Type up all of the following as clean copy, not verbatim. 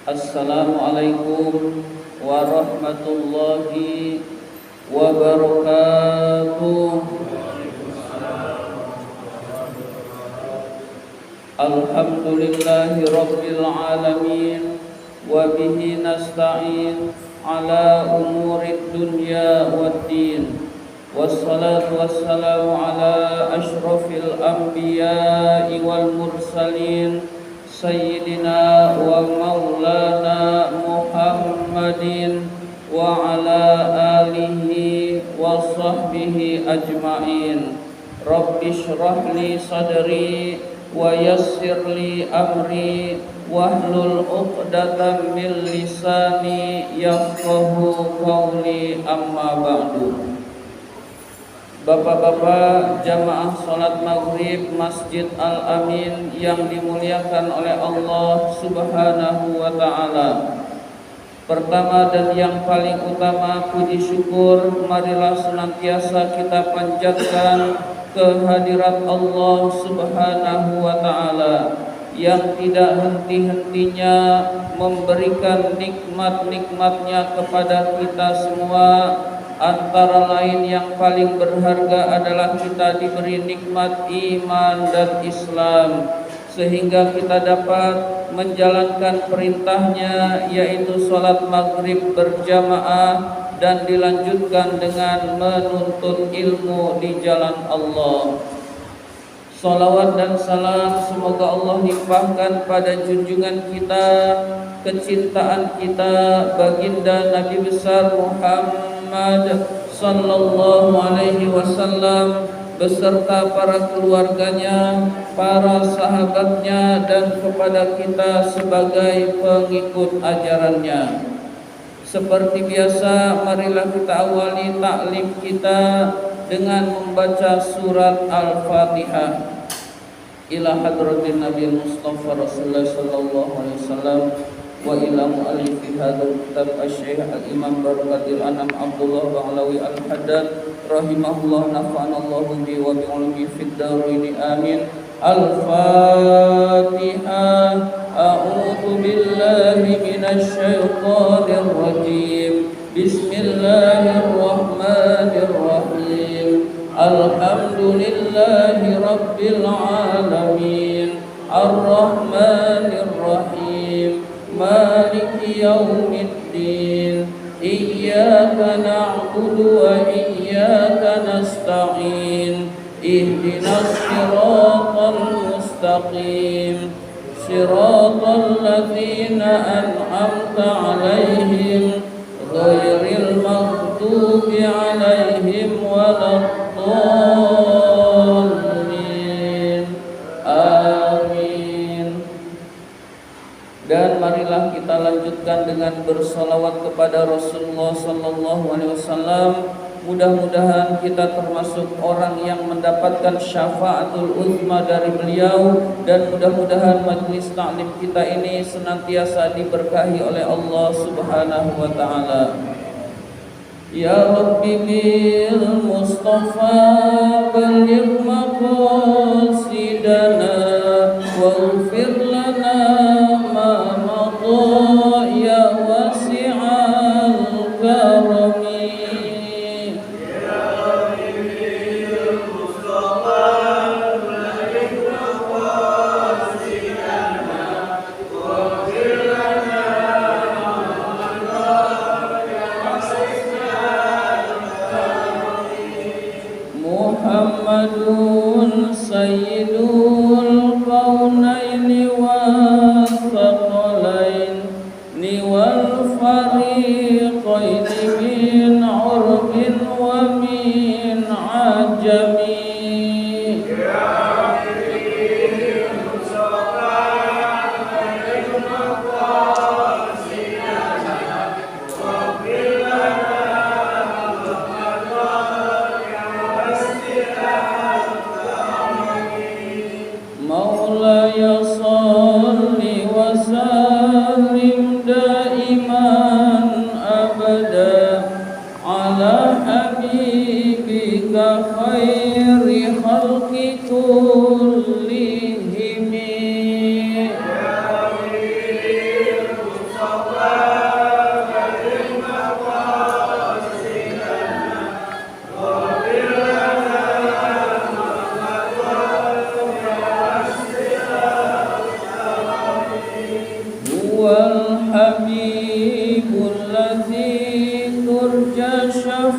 Assalamualaikum warahmatullahi wabarakatuh. Alhamdulillahi rabbil alamin, wa bihi nasta'in ala umurid dunya waddin. Wassalatu wassalamu ala ashrafil anbiya'i wal mursalin, Sayyidina wa maulana Muhammadin wa ala alihi wa sahbihi ajma'in. Rabbi shrah li sadri wa yassir li amri wahlul 'uqdatam min lisani yafqahu qawli, amma ba'du. Bapak-bapak jamaah salat maghrib Masjid Al-Amin yang dimuliakan oleh Allah Subhanahu wa ta'ala. Pertama dan yang paling utama, puji syukur marilah senantiasa kita panjatkan kehadirat Allah Subhanahu wa ta'ala yang tidak henti-hentinya memberikan nikmat-nikmatnya kepada kita semua. Antara lain yang paling berharga adalah kita diberi nikmat iman dan Islam, sehingga kita dapat menjalankan perintahnya, yaitu sholat maghrib berjamaah dan dilanjutkan dengan menuntut ilmu di jalan Allah. Salawat dan salam semoga Allah limpahkan pada junjungan kita, kecintaan kita, baginda Nabi besar Muhammad sallallahu alaihi wasallam beserta para keluarganya, para sahabatnya, dan kepada kita sebagai pengikut ajarannya. Seperti biasa, marilah kita awali taklim kita dengan membaca surat Al-Fatihah. Ila hadratin Nabi Mustafa Rasulullah sallallahu alaihi wasallam wa ila mu'allifi hadzal kitab asy-Syaikh al-Imam Barakatil Anam Abdullah Ba'lawi Al-Haddad rahimahullah, nafa'anallahu bi wa bi ulumi fid dharain amin. Al-Fatihah. A'udzu billahi minasy syaithanir rajim. Bismillahirrahmanirrahim. Alhamdulillahi rabbil alamin, ar-rahmanir rahim, maliki yaumiddin. Iyyaka na'budu wa iyyaka nasta'in. Ihdinas siratal mustaqim, siratal ladzina an'amta 'alaihim ghairil maghdubi 'alaihim waladdallin. Amin. Dan marilah kita lanjutkan dengan bersolawat kepada Rasulullah sallallahu alaihi wasallam. Mudah-mudahan kita termasuk orang yang mendapatkan syafaatul uzma dari beliau, dan mudah-mudahan majlis taklim kita ini senantiasa diberkahi oleh Allah Subhanahu wa ta'ala. Ya Rabbi bil Mustafa baligh maqasidana waghfir lana ma madha ya wasi'al karami. Muhammadun sayyidul kaunaini wa thaqalaini wal fariqaini min urbin wa min ajami. Maulaya salli wa sallim daiman abada ala habibika khairi khalqi kullihim. Ya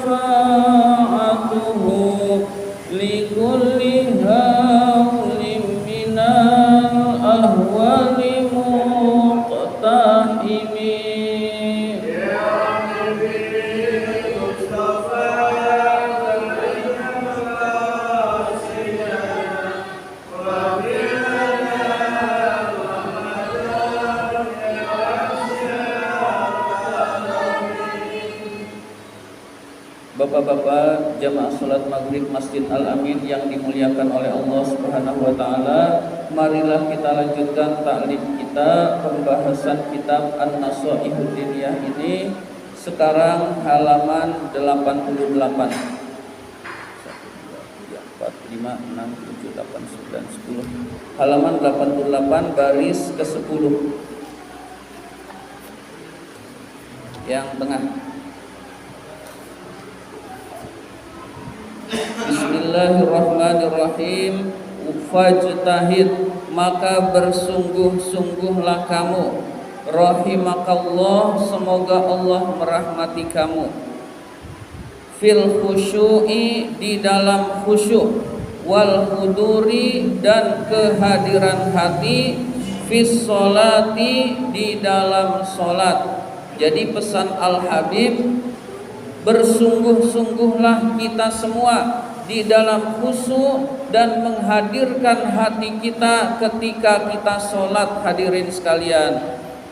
syafa'atuhu likulli hawlim minal ahwali muqtahimi. Bapak-bapak jamaah salat maghrib Masjid Al-Amin yang dimuliakan oleh Allah Subhanahu wa taala, marilah kita lanjutkan taklim kita, pembahasan kitab An-Nasaihud Diniyah ini. Sekarang halaman 88. 1 2 3 4 5 6 7 8 9 10. Halaman 88 baris ke-10. Yang tengah. Bismillahirrahmanirrahim. Fajtahid, maka bersungguh-sungguhlah kamu. Rahimakallah, semoga Allah merahmati kamu. Fil khusyu'i, di dalam khusyuk. Wal huduri, dan kehadiran hati. Fis sholati, di dalam sholat. Jadi pesan Al-Habib, bersungguh-sungguhlah kita semua di dalam khusyuk dan menghadirkan hati kita ketika kita sholat. Hadirin sekalian,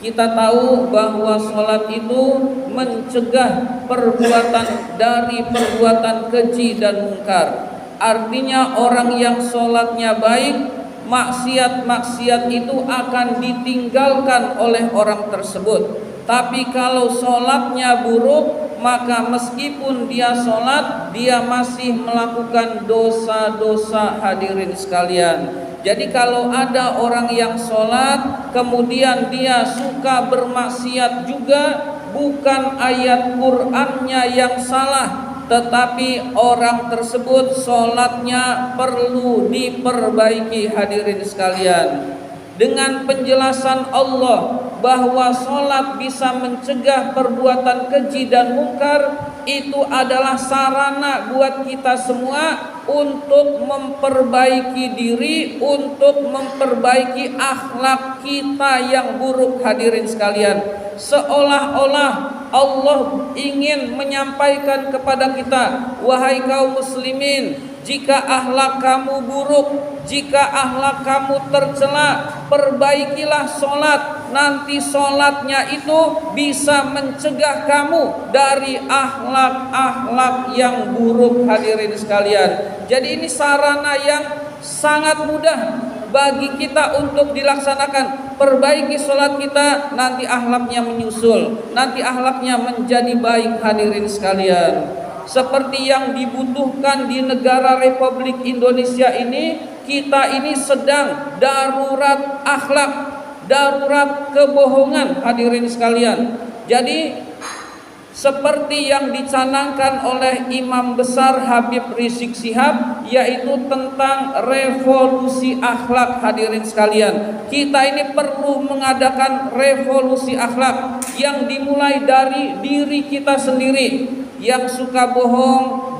kita tahu bahwa sholat itu mencegah perbuatan dari perbuatan keji dan mungkar. Artinya orang yang sholatnya baik, maksiat-maksiat itu akan ditinggalkan oleh orang tersebut. Tapi kalau sholatnya buruk, maka meskipun dia sholat, dia masih melakukan dosa-dosa. Hadirin sekalian, jadi kalau ada orang yang sholat kemudian dia suka bermaksiat juga, bukan ayat Qur'annya yang salah, tetapi orang tersebut sholatnya perlu diperbaiki. Hadirin sekalian, dengan penjelasan Allah bahwa sholat bisa mencegah perbuatan keji dan mungkar, itu adalah sarana buat kita semua untuk memperbaiki diri, untuk memperbaiki akhlak kita yang buruk. Hadirin sekalian, seolah-olah Allah ingin menyampaikan kepada kita, wahai kaum muslimin, jika akhlak kamu buruk, jika akhlak kamu tercela, perbaikilah sholat. Nanti sholatnya itu bisa mencegah kamu dari akhlak-akhlak yang buruk. Hadirin sekalian, jadi ini sarana yang sangat mudah bagi kita untuk dilaksanakan. Perbaiki sholat kita, nanti akhlaknya menyusul, nanti akhlaknya menjadi baik. Hadirin sekalian, seperti yang dibutuhkan di negara Republik Indonesia ini, kita ini sedang darurat akhlak, darurat kebohongan. Hadirin sekalian, jadi seperti yang dicanangkan oleh Imam Besar Habib Rizik Syihab, yaitu tentang revolusi akhlak. Hadirin sekalian, kita ini perlu mengadakan revolusi akhlak yang dimulai dari diri kita sendiri. Yang suka bohong,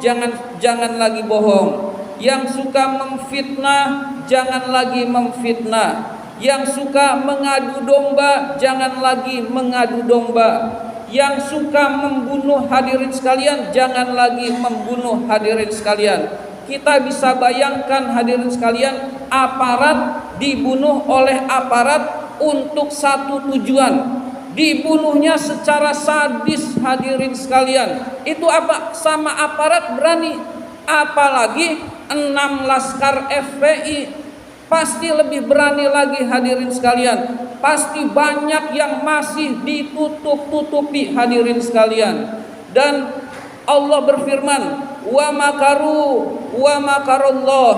jangan lagi bohong. Yang suka memfitnah, jangan lagi memfitnah. Yang suka mengadu domba, jangan lagi mengadu domba. Yang suka membunuh, hadirin sekalian, jangan lagi membunuh. Hadirin sekalian, kita bisa bayangkan, hadirin sekalian, aparat dibunuh oleh aparat untuk satu tujuan, dibunuhnya secara sadis. Hadirin sekalian, itu apa? Sama aparat berani, apalagi 6 laskar FPI, pasti lebih berani lagi. Hadirin sekalian, pasti banyak yang masih ditutup-tutupi. Hadirin sekalian, dan Allah berfirman, wa makaru wa makarullah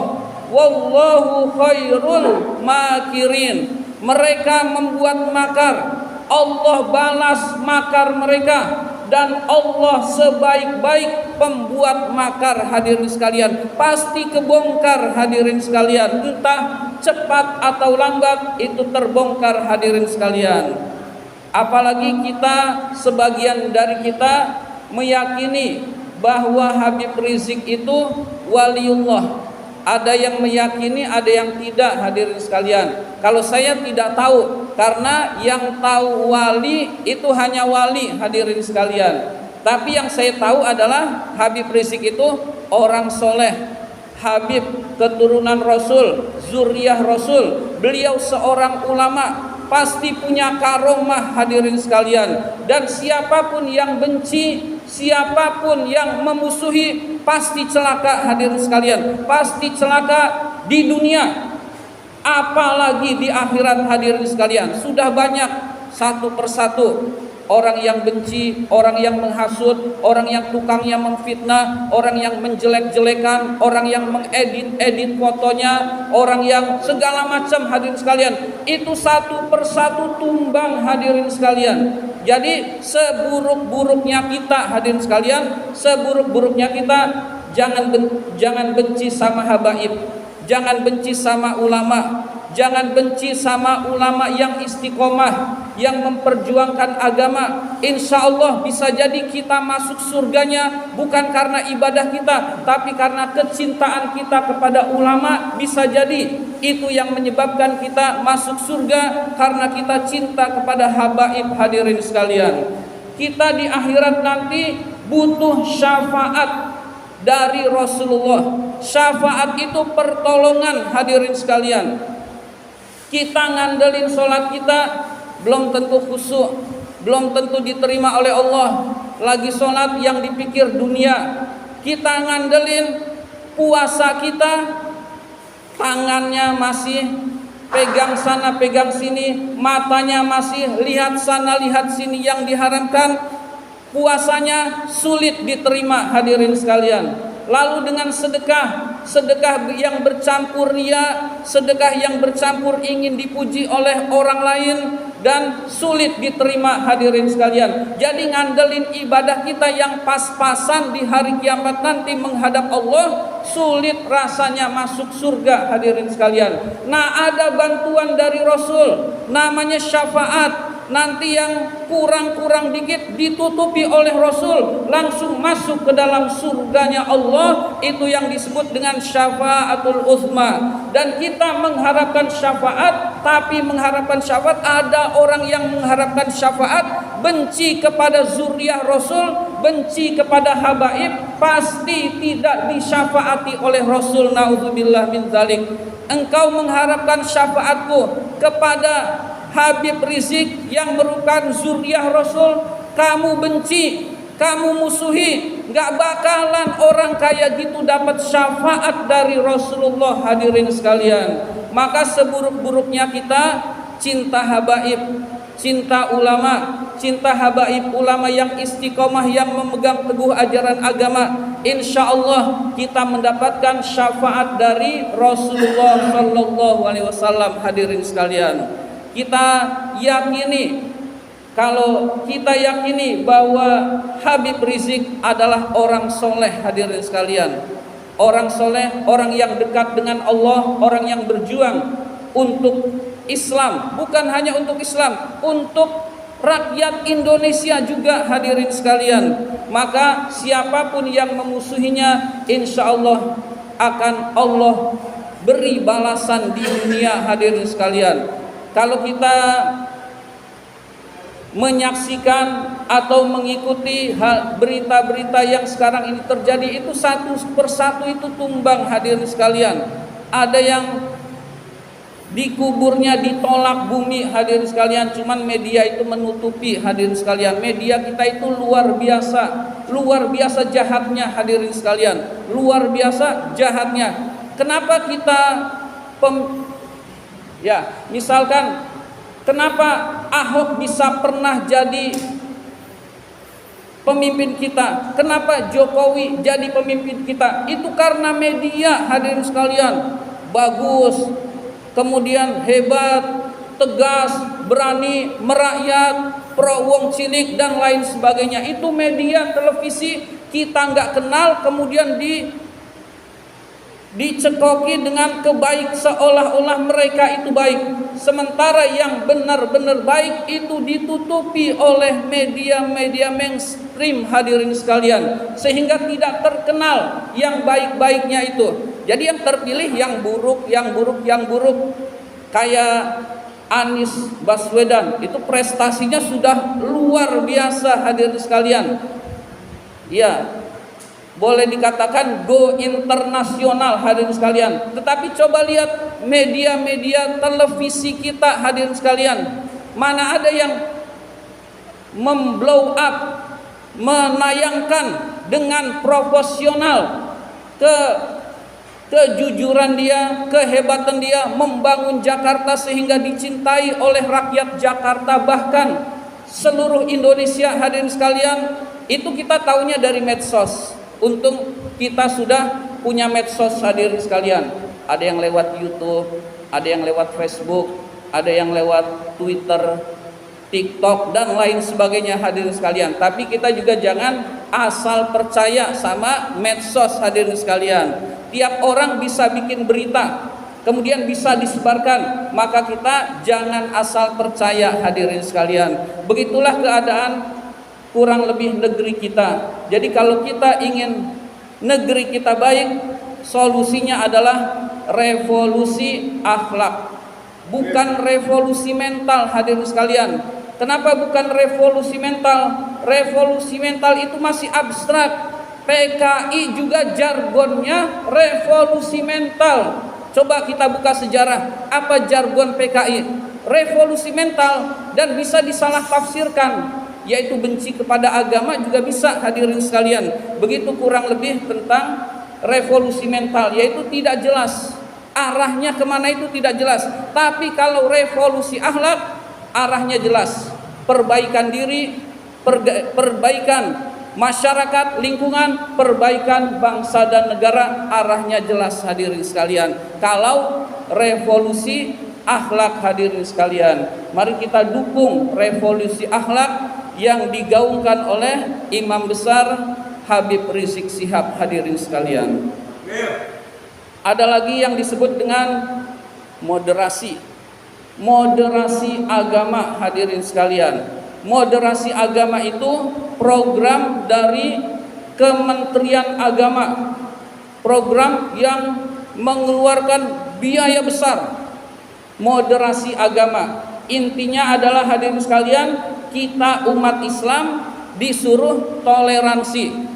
wallahu khairul makirin. Mereka membuat makar, Allah balas makar mereka, dan Allah sebaik-baik pembuat makar. Hadirin sekalian, pasti kebongkar. Hadirin sekalian, entah cepat atau lambat itu terbongkar. Hadirin sekalian, apalagi kita, sebagian dari kita meyakini bahwa Habib Rizik itu waliullah. Ada yang meyakini, ada yang tidak, hadirin sekalian. Kalau saya tidak tahu, karena yang tahu wali itu hanya wali, hadirin sekalian. Tapi yang saya tahu adalah Habib Rizik itu orang soleh, Habib keturunan Rasul, zuriyah Rasul. Beliau seorang ulama, pasti punya karomah, hadirin sekalian. Dan siapapun yang benci, siapapun yang memusuhi, pasti celaka, hadirin sekalian. Pasti celaka di dunia, apalagi di akhirat, hadirin sekalian. Sudah banyak satu persatu orang yang benci, orang yang menghasut, orang yang tukangnya memfitnah, orang yang menjelek-jelekan, orang yang mengedit fotonya, orang yang segala macam, hadirin sekalian. Itu satu persatu tumbang, hadirin sekalian. Jadi seburuk-buruknya kita, hadirin sekalian, seburuk-buruknya kita, jangan benci sama habaib, jangan benci sama ulama. Jangan benci sama ulama yang istiqomah, yang memperjuangkan agama. Insya Allah bisa jadi kita masuk surganya bukan karena ibadah kita, tapi karena kecintaan kita kepada ulama. Bisa jadi itu yang menyebabkan kita masuk surga, karena kita cinta kepada habaib, hadirin sekalian. Kita di akhirat nanti butuh syafaat dari Rasulullah. Syafaat itu pertolongan, hadirin sekalian. Kita ngandelin sholat kita belum tentu khusyuk, belum tentu diterima oleh Allah. Lagi sholat yang dipikir dunia. Kita ngandelin puasa kita, tangannya masih pegang sana pegang sini, matanya masih lihat sana lihat sini yang diharamkan. Puasanya sulit diterima, hadirin sekalian. Lalu dengan sedekah yang bercampur ria, sedekah yang bercampur ingin dipuji oleh orang lain, dan sulit diterima, hadirin sekalian. Jadi ngandelin ibadah kita yang pas-pasan di hari kiamat nanti menghadap Allah, sulit rasanya masuk surga, hadirin sekalian. Nah, ada bantuan dari Rasul, namanya syafaat. Nanti yang kurang-kurang dikit ditutupi oleh Rasul, langsung masuk ke dalam surganya Allah. Itu yang disebut dengan syafaatul uzma. Dan kita mengharapkan syafaat, tapi mengharapkan syafaat, ada orang yang mengharapkan syafaat benci kepada zuriyah Rasul, benci kepada habaib, pasti tidak disyafaati oleh Rasul. Nauzubillah min dzalik. Engkau mengharapkan syafaatku kepada Habib Rizik yang merupakan zuriyah Rasul, kamu benci, kamu musuhi, gak bakalan orang kayak gitu dapat syafaat dari Rasulullah, hadirin sekalian. Maka seburuk-buruknya kita cinta habaib, cinta ulama, cinta habaib ulama yang istiqomah, yang memegang teguh ajaran agama. Insya Allah kita mendapatkan syafaat dari Rasulullah Sallallahu Alaihi Wasallam, hadirin sekalian. Kita yakini, kalau kita yakini bahwa Habib Rizik adalah orang soleh, hadirin sekalian. Orang soleh, orang yang dekat dengan Allah, orang yang berjuang untuk Islam. Bukan hanya untuk Islam, untuk rakyat Indonesia juga, hadirin sekalian. Maka siapapun yang memusuhinya, insya Allah akan Allah beri balasan di dunia, hadirin sekalian. Kalau kita menyaksikan atau mengikuti berita-berita yang sekarang ini terjadi, itu satu persatu itu tumbang, hadirin sekalian. Ada yang dikuburnya ditolak bumi, hadirin sekalian. Cuman media itu menutupi, hadirin sekalian. Media kita itu luar biasa jahatnya, hadirin sekalian. Luar biasa jahatnya. Kenapa kita misalkan kenapa Ahok bisa pernah jadi pemimpin kita, kenapa Jokowi jadi pemimpin kita? Itu karena media, hadirin sekalian. Bagus, kemudian hebat, tegas, berani, merakyat, pro wong cilik dan lain sebagainya. Itu media televisi kita nggak kenal, kemudian dicekoki dengan kebaik seolah-olah mereka itu baik, sementara yang benar-benar baik itu ditutupi oleh media-media mainstream hadirin sekalian, sehingga tidak terkenal yang baik-baiknya itu. Jadi yang terpilih yang buruk, yang buruk, yang buruk. Kayak Anies Baswedan itu prestasinya sudah luar biasa hadirin sekalian. Ya, boleh dikatakan go internasional hadirin sekalian. Tetapi coba lihat media-media televisi kita hadirin sekalian. Mana ada yang memblow up, menayangkan dengan profesional kejujuran dia, kehebatan dia membangun Jakarta sehingga dicintai oleh rakyat Jakarta, bahkan seluruh Indonesia hadirin sekalian. Itu kita tahunya dari medsos. Untung kita sudah punya medsos hadirin sekalian. Ada yang lewat YouTube, ada yang lewat Facebook, ada yang lewat Twitter, TikTok dan lain sebagainya hadirin sekalian. Tapi kita juga jangan asal percaya sama medsos hadirin sekalian. Tiap orang bisa bikin berita, kemudian bisa disebarkan, maka kita jangan asal percaya hadirin sekalian. Begitulah keadaan kurang lebih negeri kita. Jadi kalau kita ingin negeri kita baik, solusinya adalah revolusi akhlak, bukan revolusi mental hadirin sekalian. Kenapa bukan revolusi mental? Revolusi mental itu masih abstrak. PKI juga jargonnya revolusi mental. Coba kita buka sejarah, apa jargon PKI? Revolusi mental, dan bisa disalah tafsirkan, yaitu benci kepada agama juga bisa hadirin sekalian. Begitu kurang lebih tentang revolusi mental, yaitu tidak jelas arahnya kemana, itu tidak jelas. Tapi kalau revolusi akhlak, arahnya jelas. Perbaikan diri, perbaikan masyarakat, lingkungan, perbaikan bangsa dan negara, arahnya jelas hadirin sekalian. Kalau revolusi akhlak hadirin sekalian, mari kita dukung revolusi akhlak yang digaungkan oleh Imam Besar Habib Rizik Syihab hadirin sekalian. Ada lagi yang disebut dengan moderasi agama hadirin sekalian. Moderasi agama itu program dari Kementerian Agama, program yang mengeluarkan biaya besar. Moderasi agama intinya adalah hadirin sekalian, kita umat Islam disuruh toleransi.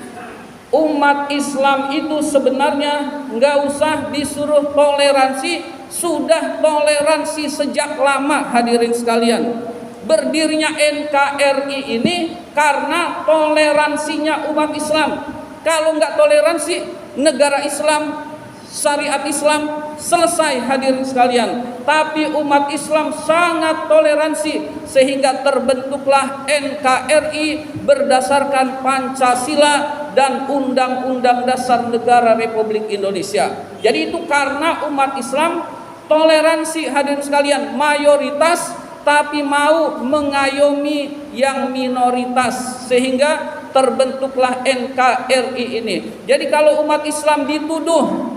Umat Islam itu sebenarnya nggak usah disuruh toleransi, sudah toleransi sejak lama hadirin sekalian. Berdirinya NKRI ini karena toleransinya umat Islam. Kalau nggak toleransi, negara Islam, syariat Islam selesai hadirin sekalian. Tapi umat Islam sangat toleransi, sehingga terbentuklah NKRI berdasarkan Pancasila dan Undang-Undang Dasar Negara Republik Indonesia. Jadi itu karena umat Islam toleransi hadirin sekalian, mayoritas tapi mau mengayomi yang minoritas, sehingga terbentuklah NKRI ini. Jadi kalau umat Islam dituduh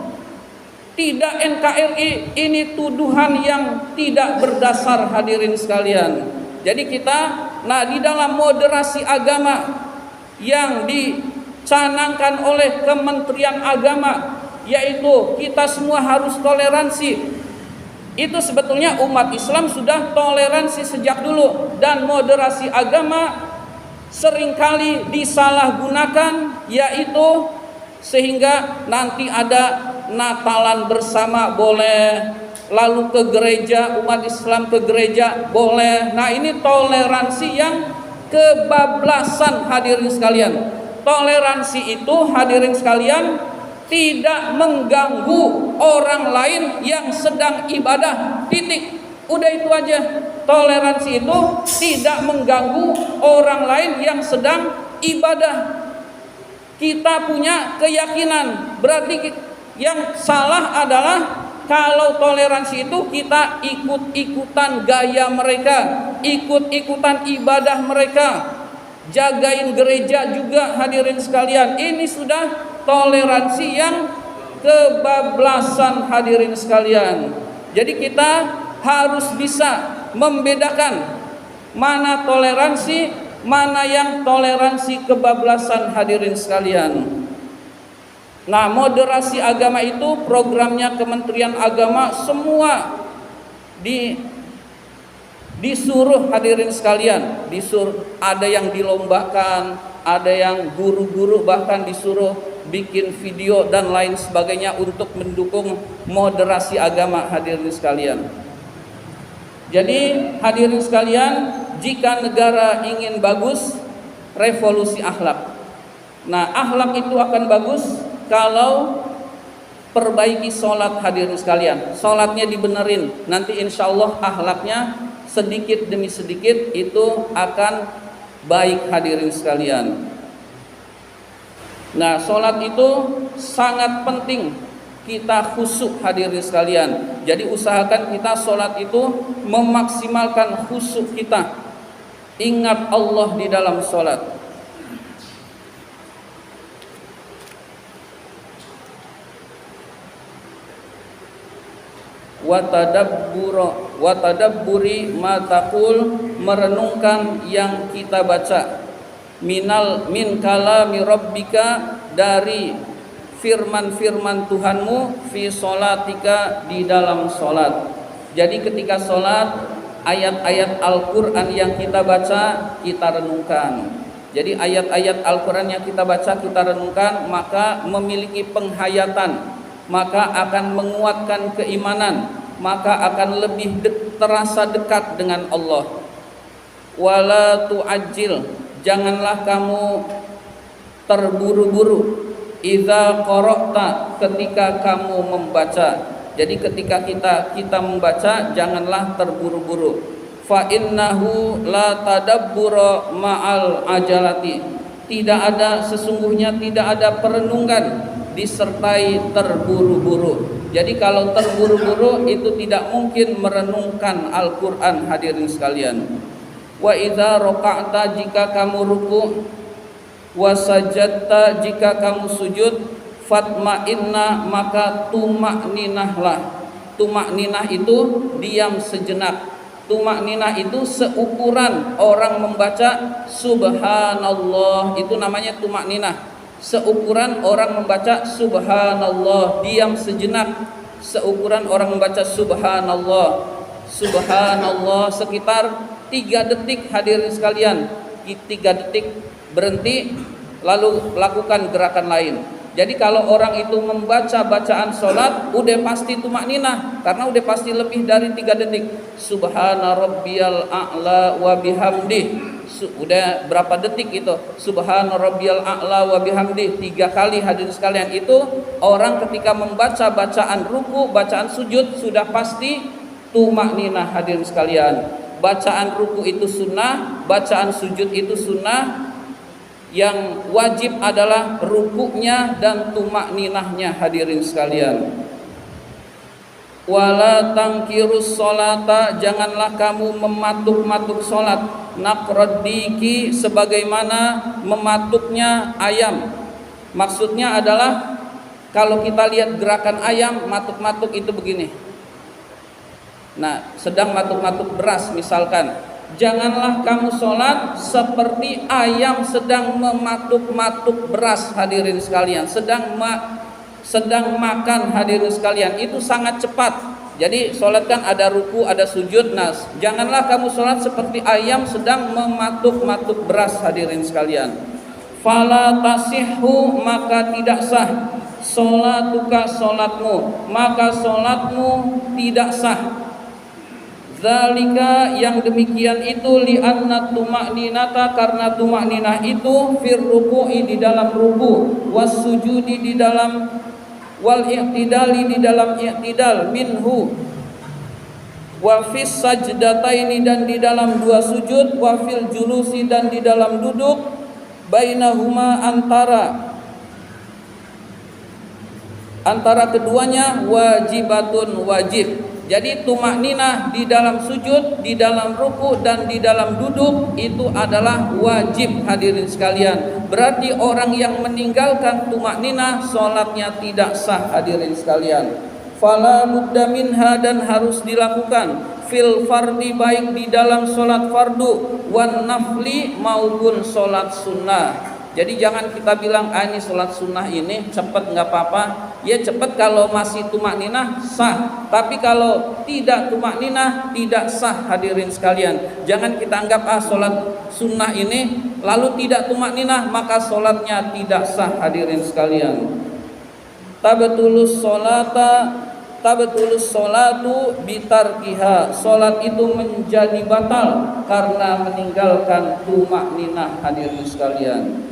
tidak NKRI, ini tuduhan yang tidak berdasar hadirin sekalian. Jadi kita, di dalam moderasi agama yang dicanangkan oleh Kementerian Agama, yaitu kita semua harus toleransi. Itu sebetulnya umat Islam sudah toleransi sejak dulu, dan moderasi agama seringkali disalahgunakan, yaitu sehingga nanti ada Natalan bersama boleh, lalu ke gereja, umat Islam ke gereja boleh. Nah, ini toleransi yang kebablasan hadirin sekalian. Toleransi itu hadirin sekalian tidak mengganggu orang lain yang sedang ibadah, titik. Udah itu aja. Toleransi itu tidak mengganggu orang lain yang sedang ibadah. Kita punya keyakinan, berarti yang salah adalah kalau toleransi itu kita ikut-ikutan gaya mereka, ikut-ikutan ibadah mereka, jagain gereja juga hadirin sekalian. Ini sudah toleransi yang kebablasan hadirin sekalian. Jadi kita harus bisa membedakan mana toleransi, mana yang toleransi kebablasan hadirin sekalian. Nah, moderasi agama itu programnya Kementerian Agama, semua disuruh hadirin sekalian, disuruh, ada yang dilombakan, ada yang guru-guru bahkan disuruh bikin video dan lain sebagainya untuk mendukung moderasi agama hadirin sekalian. Jadi hadirin sekalian, jika negara ingin bagus, revolusi akhlak. Nah, akhlak itu akan bagus kalau perbaiki sholat hadirin sekalian. Sholatnya dibenerin, nanti insya Allah akhlaknya sedikit demi sedikit itu akan baik hadirin sekalian. Nah, sholat itu sangat penting kita khusyuk hadirin sekalian. Jadi usahakan kita sholat itu memaksimalkan khusyuk kita. Ingat Allah di dalam sholat. Watadabburi ma taqul, merenungkan yang kita baca, min kalami rabbika, dari firman-firman Tuhanmu, fi sholatika, di dalam sholat. Jadi ketika sholat, ayat-ayat Al-Quran yang kita baca kita renungkan. Jadi ayat-ayat Al-Quran yang kita baca kita renungkan, maka memiliki penghayatan, maka akan menguatkan keimanan, maka akan lebih terasa dekat dengan Allah. Wala tu'ajjil, janganlah kamu terburu-buru, idza qara'ta, ketika kamu membaca. Jadi ketika kita membaca, janganlah terburu-buru. Fa innahu la tadabbura ma'al ajalati, sesungguhnya tidak ada perenungan disertai terburu-buru. Jadi kalau terburu-buru itu tidak mungkin merenungkan Al-Quran hadirin sekalian. Wa idza raqa'ta, jika kamu ruku', wa sajadta, jika kamu sujud, fatma'inna, maka tumakninahlah. Tumakninah itu diam sejenak. Tumakninah itu seukuran orang membaca subhanallah, itu namanya tumakninah. Seukuran orang membaca subhanallah, diam sejenak, seukuran orang membaca subhanallah. Subhanallah sekitar 3 detik hadirin sekalian. 3 detik berhenti, lalu lakukan gerakan lain. Jadi kalau orang itu membaca bacaan sholat, udah pasti tumakninah, karena udah pasti lebih dari 3 detik. Subhana rabbiyal a'la wa bihamdih, udah berapa detik itu? Subhana rabbiyal a'la wa bihamdih 3 kali hadirin sekalian. Itu orang ketika membaca bacaan ruku, bacaan sujud sudah pasti tumakninah hadirin sekalian. Bacaan ruku itu sunnah, bacaan sujud itu sunnah. Yang wajib adalah rukuknya dan tumakninahnya hadirin sekalian. Wala tangkirus sholata, janganlah kamu mematuk-matuk sholat. Naqraddiki, sebagaimana mematuknya ayam. Maksudnya adalah kalau kita lihat gerakan ayam matuk-matuk itu begini. Nah, sedang matuk-matuk beras misalkan. Janganlah kamu sholat seperti ayam sedang mematuk-matuk beras hadirin sekalian, sedang makan hadirin sekalian, itu sangat cepat. Jadi sholat kan ada ruku, ada sujud. Nah, janganlah kamu sholat seperti ayam sedang mematuk-matuk beras hadirin sekalian. Fala tasihhu, maka tidak sah. Sholatuka, sholatmu, maka sholatmu tidak sah. Zalika, yang demikian itu, li'anna tumakninata, karena tumakninah itu fir ruku'i, di dalam ruku, was sujudi, di dalam, wal i'tidali, di dalam i'tidal, minhu, wa fis sajdataini, dan di dalam 2 sujud, wa fil julusi, dan di dalam duduk, bainahuma, antara keduanya, wajibatun, wajib. Jadi tumakninah di dalam sujud, di dalam ruku dan di dalam duduk itu adalah wajib hadirin sekalian. Berarti orang yang meninggalkan tumakninah salatnya tidak sah hadirin sekalian. Fala budda minha, dan harus dilakukan fil fardi, baik di dalam salat fardu, wan nafli maupun salat sunnah. Jadi jangan kita bilang ini sholat sunnah ini cepat nggak apa-apa. Ya cepat kalau masih tumakninah sah. Tapi kalau tidak tumakninah tidak sah hadirin sekalian. Jangan kita anggap sholat sunnah ini lalu tidak tumakninah maka sholatnya tidak sah hadirin sekalian. Tabtulus sholatu bitarkiha. Sholat itu menjadi batal karena meninggalkan tumakninah hadirin sekalian.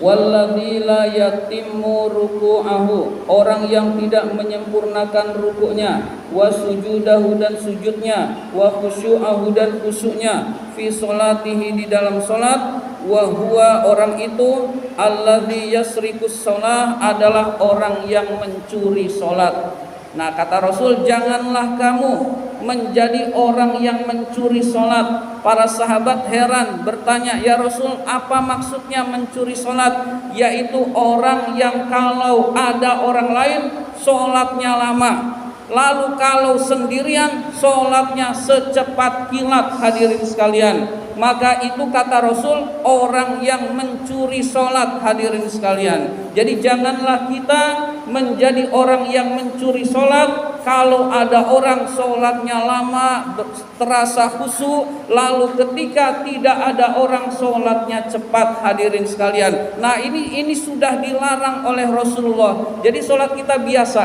Walladzi la yatimmu ruku'ahu, orang yang tidak menyempurnakan rukuknya, wa sujudahu, dan sujudnya, wa khusyu'ahu, dan khusyuknya, fi sholatihi, di dalam sholat, wa huwa, orang itu, alladzi yasrikus sholah, adalah orang yang mencuri sholat. Nah kata Rasul, janganlah kamu menjadi orang yang mencuri sholat. Para sahabat heran bertanya, ya Rasul, apa maksudnya mencuri sholat? Yaitu orang yang kalau ada orang lain sholatnya lama, lalu kalau sendirian sholatnya secepat kilat hadirin sekalian. Maka itu kata Rasul orang yang mencuri sholat hadirin sekalian. Jadi janganlah kita menjadi orang yang mencuri sholat. Kalau ada orang sholatnya lama, terasa khusyuk, lalu ketika tidak ada orang sholatnya cepat hadirin sekalian. Nah ini sudah dilarang oleh Rasulullah. Jadi sholat kita biasa.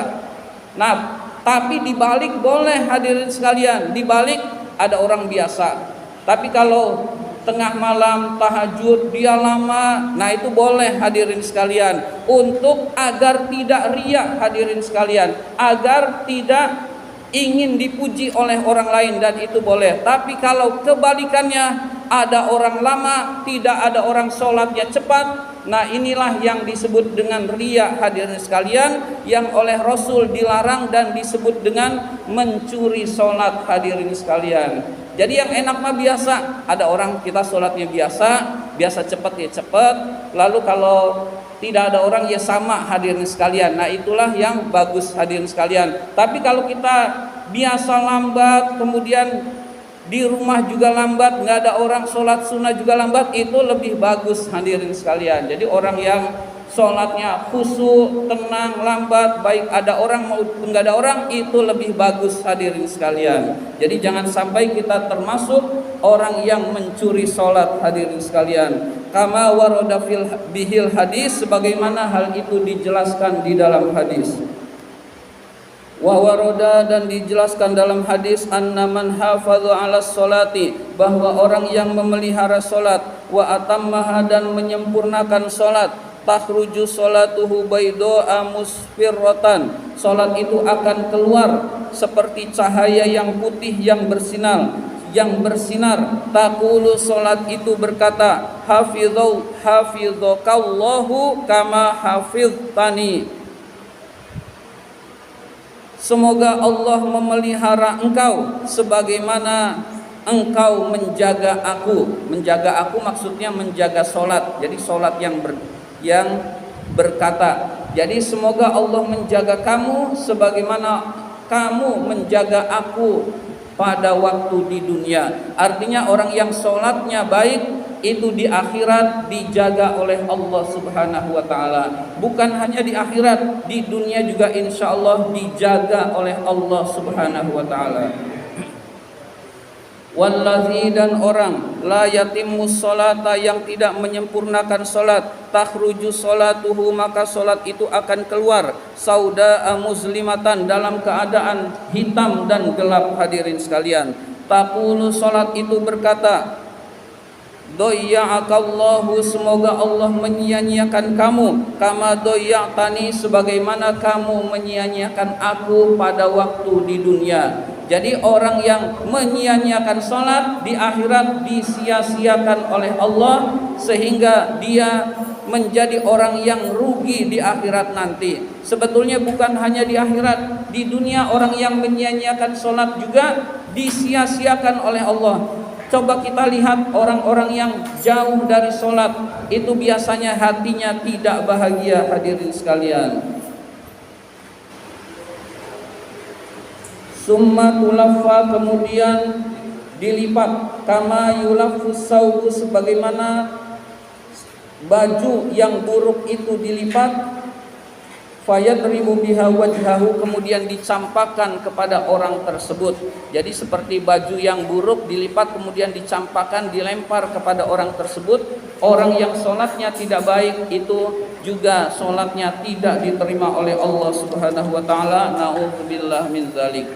Nah tapi dibalik boleh hadirin sekalian. Dibalik ada orang biasa. Tapi kalau tengah malam tahajud dia lama, nah itu boleh hadirin sekalian, untuk agar tidak riya hadirin sekalian, agar tidak ingin dipuji oleh orang lain, dan itu boleh. Tapi kalau kebalikannya, ada orang lama, tidak ada orang sholatnya cepat, nah inilah yang disebut dengan riya hadirin sekalian, yang oleh Rasul dilarang dan disebut dengan mencuri sholat hadirin sekalian. Jadi yang enak mah biasa, ada orang kita sholatnya biasa cepat ya cepat, lalu kalau tidak ada orang ya sama hadirin sekalian. Nah itulah yang bagus hadirin sekalian. Tapi kalau kita biasa lambat, kemudian di rumah juga lambat, nggak ada orang, sholat sunnah juga lambat, itu lebih bagus hadirin sekalian. Jadi orang yang sholatnya khusyuk, tenang, lambat, baik ada orang maupun nggak ada orang, itu lebih bagus hadirin sekalian. Jadi jangan sampai kita termasuk orang yang mencuri sholat hadirin sekalian. Kama warada bihil hadis, sebagaimana hal itu dijelaskan di dalam hadis. Wa waroda, dan dijelaskan dalam hadis, anna man hafadhu ala sholati, bahwa orang yang memelihara sholat, wa atammaha, dan menyempurnakan sholat, takhruju sholatuhu baydo'a musfirrotan, sholat itu akan keluar seperti cahaya yang putih yang bersinar. Taqulu, sholat itu berkata, hafidhakallahu kama hafidhtani, semoga Allah memelihara engkau sebagaimana engkau menjaga aku. Menjaga aku maksudnya menjaga sholat. Jadi sholat yang berkata, jadi semoga Allah menjaga kamu sebagaimana kamu menjaga aku pada waktu di dunia. Artinya orang yang sholatnya baik itu di akhirat dijaga oleh Allah Subhanahu wa ta'ala. Bukan hanya di akhirat, di dunia juga insya Allah dijaga oleh Allah Subhanahu wa ta'ala. Wallazi, dan orang la yatimmus sholata, yang tidak menyempurnakan sholat, takhruju sholatuhu, maka sholat itu akan keluar sauda'a muslimatan, dalam keadaan hitam dan gelap hadirin sekalian. Taqulu, sholat itu berkata, doya'akallahu, semoga Allah menyia-nyiakan kamu, kama doya'tani, sebagaimana kamu menyia-nyiakan aku pada waktu di dunia. Jadi orang yang menyia-nyiakan sholat di akhirat disia-siakan oleh Allah, sehingga dia menjadi orang yang rugi di akhirat nanti. Sebetulnya bukan hanya di akhirat, di dunia orang yang menyia-nyiakan sholat juga disia-siakan oleh Allah. Coba kita lihat orang-orang yang jauh dari sholat, itu biasanya hatinya tidak bahagia, hadirin sekalian. Summa tulaffa, kemudian dilipat, kama yulaffus saubu, sebagaimana baju yang buruk itu dilipat, fayadribu biha wajhahu, kemudian dicampakkan kepada orang tersebut. Jadi seperti baju yang buruk dilipat kemudian dicampakkan, dilempar kepada orang tersebut. Orang yang sholatnya tidak baik itu juga sholatnya tidak diterima oleh Allah Subhanahu wa ta'ala. Na'udzubillah min dzalik.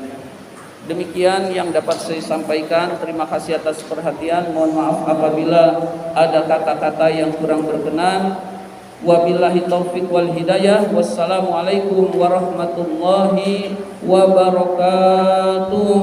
Demikian yang dapat saya sampaikan. Terima kasih atas perhatian. Mohon maaf apabila ada kata-kata yang kurang berkenan. Wabillahi taufiq wal hidayah. Wassalamualaikum warahmatullahi wabarakatuh.